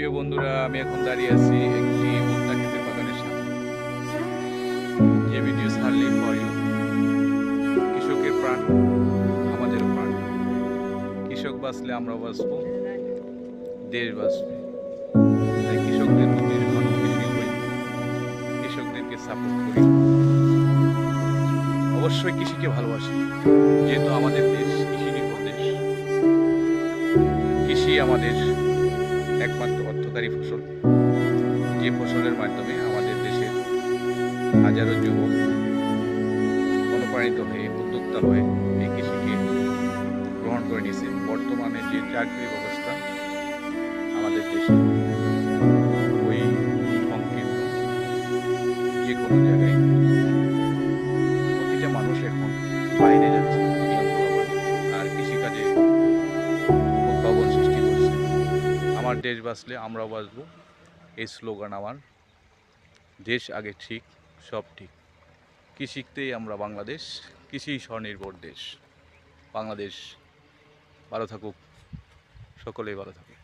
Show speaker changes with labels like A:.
A: প্রিয় বন্ধুরা, আমি এখন দাঁড়িয়ে আছি একটি ভুট্টা ক্ষেতের বাগানের সামনে। যে ভিডিও ছাড়লেই ফর ইউ। কৃষকের প্রাণ আমাদেরও প্রাণ। কৃষক বাঁচলে আমরাও বাঁচবো, দেশ বাঁচবে। তাই কৃষকদের প্রতি সহানুভূতিশীল হই, কৃষকদেরকে সাপোর্ট করি, অবশ্যই কৃষিকে ভালোবাসি। যেহেতু আমাদের দেশ কৃষি নির্ভর দেশ, কৃষি আমাদের একমাত্র অর্থকারী ফসল, যে ফসলের মাধ্যমে আমাদের দেশের হাজারো যুবক অনুপ্রাণিত হয়ে উদ্যোক্তা হয়ে এই কৃষিকে গ্রহণ করে নিয়েছে। বর্তমানে যে চাকরির ব্যবস্থা আমাদের দেশে ওই সংকীর্ণ, যে কোনো জায়গায় প্রতিটা মানুষ এখন বাইরে যাচ্ছে আর কৃষিকাজে উদ্ভাবন সৃষ্টি করছে। আমার দেশ বাঁচলে আমরাও বাঁচবো, এই স্লোগান আমার। দেশ আগে ঠিক, সব ঠিক। কৃষিতেই আমরা বাংলাদেশ, কৃষি স্বনির্ভর দেশ। বাংলাদেশ ভালো থাকুক, সকলেই ভালো থাকুক।